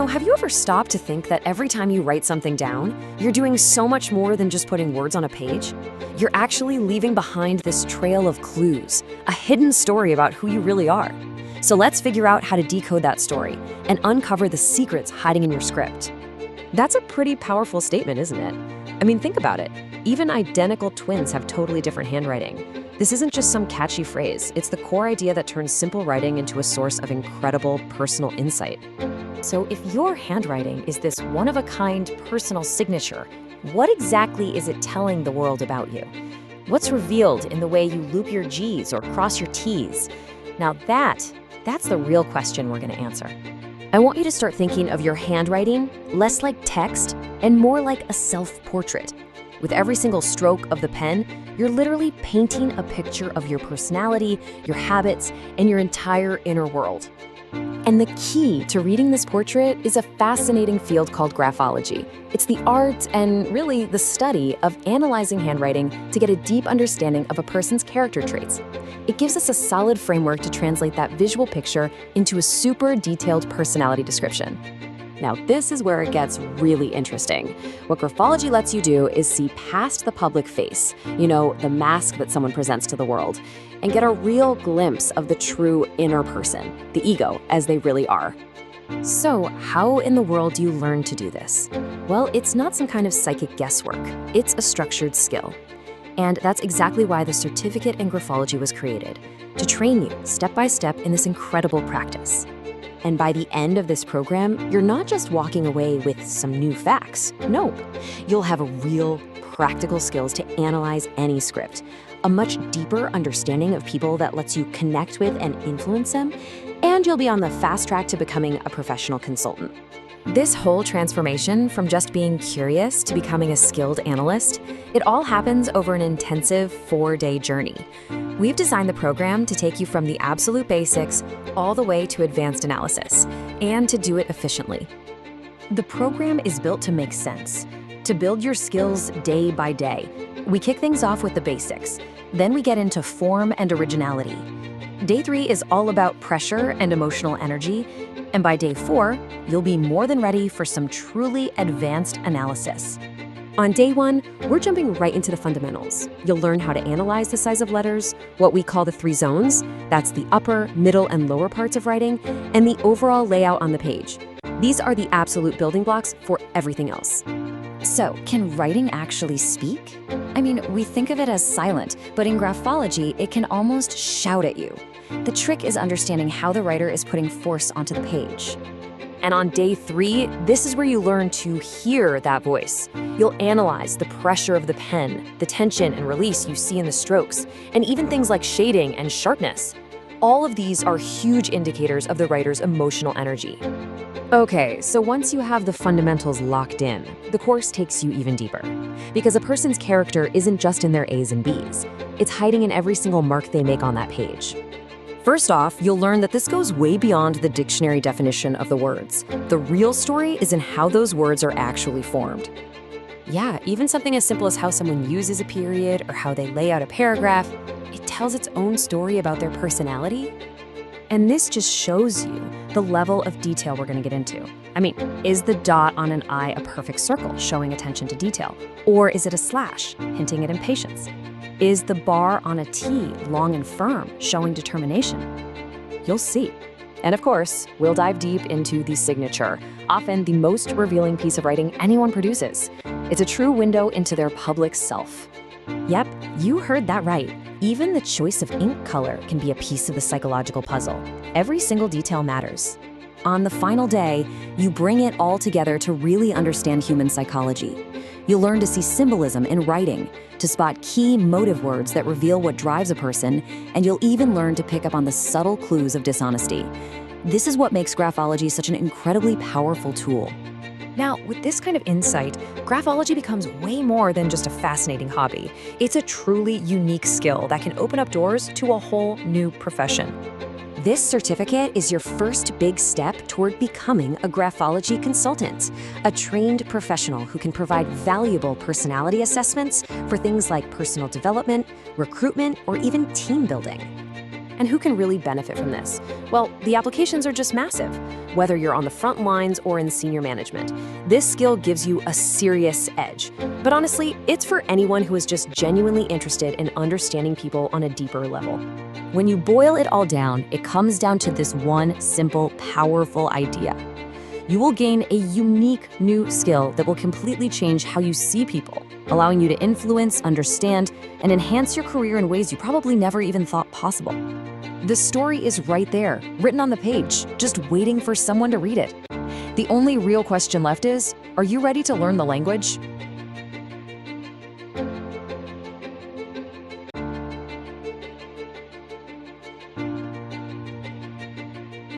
Have you ever stopped to think that every time you write something down, you're doing so much more than just putting words on a page? You're actually leaving behind this trail of clues, a hidden story about who you really are. So let's figure out how to decode that story and uncover the secrets hiding in your script. That's a pretty powerful statement, isn't it? Think about it. Even identical twins have totally different handwriting. This isn't just some catchy phrase. It's the core idea that turns simple writing into a source of incredible personal insight. So if your handwriting is this one-of-a-kind personal signature, what exactly is it telling the world about you? What's revealed in the way you loop your G's or cross your T's? Now that's the real question we're going to answer. I want you to start thinking of your handwriting less like text and more like a self-portrait. With every single stroke of the pen, you're literally painting a picture of your personality, your habits, and your entire inner world. And the key to reading this portrait is a fascinating field called graphology. It's the art and really the study of analyzing handwriting to get a deep understanding of a person's character traits. It gives us a solid framework to translate that visual picture into a super detailed personality description. Now, this is where it gets really interesting. What graphology lets you do is see past the public face, the mask that someone presents to the world, and get a real glimpse of the true inner person, the ego, as they really are. So, how in the world do you learn to do this? Well, it's not some kind of psychic guesswork. It's a structured skill. And that's exactly why the certificate in graphology was created, to train you step by step in this incredible practice. And by the end of this program, you're not just walking away with some new facts. No, you'll have a real practical skills to analyze any script, a much deeper understanding of people that lets you connect with and influence them, and you'll be on the fast track to becoming a professional consultant. This whole transformation from just being curious to becoming a skilled analyst, it all happens over an intensive 4-day journey. We've designed the program to take you from the absolute basics all the way to advanced analysis, and to do it efficiently. The program is built to make sense, to build your skills day by day. We kick things off with the basics, then we get into form and originality. Day 3 is all about pressure and emotional energy, and by day 4, you'll be more than ready for some truly advanced analysis. On day 1, we're jumping right into the fundamentals. You'll learn how to analyze the size of letters, what we call the 3 zones, that's the upper, middle, and lower parts of writing, and the overall layout on the page. These are the absolute building blocks for everything else. So, can writing actually speak? We think of it as silent, but in graphology, it can almost shout at you. The trick is understanding how the writer is putting force onto the page. And on day 3, this is where you learn to hear that voice. You'll analyze the pressure of the pen, the tension and release you see in the strokes, and even things like shading and sharpness. All of these are huge indicators of the writer's emotional energy. Okay, so once you have the fundamentals locked in, the course takes you even deeper. Because a person's character isn't just in their A's and B's. It's hiding in every single mark they make on that page. First off, you'll learn that this goes way beyond the dictionary definition of the words. The real story is in how those words are actually formed. Yeah, even something as simple as how someone uses a period or how they lay out a paragraph, it tells its own story about their personality. And this just shows you the level of detail we're going to get into. Is the dot on an I a perfect circle, showing attention to detail? Or is it a slash, hinting at impatience? Is the bar on a T long and firm, showing determination? You'll see. And of course, we'll dive deep into the signature, often the most revealing piece of writing anyone produces. It's a true window into their public self. Yep, you heard that right. Even the choice of ink color can be a piece of the psychological puzzle. Every single detail matters. On the final day, you bring it all together to really understand human psychology. You'll learn to see symbolism in writing, to spot key motive words that reveal what drives a person, and you'll even learn to pick up on the subtle clues of dishonesty. This is what makes graphology such an incredibly powerful tool. Now, with this kind of insight, graphology becomes way more than just a fascinating hobby. It's a truly unique skill that can open up doors to a whole new profession. This certificate is your first big step toward becoming a graphology consultant, a trained professional who can provide valuable personality assessments for things like personal development, recruitment, or even team building. And who can really benefit from this? Well, the applications are just massive. Whether you're on the front lines or in senior management, this skill gives you a serious edge. But honestly, it's for anyone who is just genuinely interested in understanding people on a deeper level. When you boil it all down, it comes down to this one simple, powerful idea. You will gain a unique new skill that will completely change how you see people, allowing you to influence, understand, and enhance your career in ways you probably never even thought possible. The story is right there, written on the page, just waiting for someone to read it. The only real question left is, are you ready to learn the language?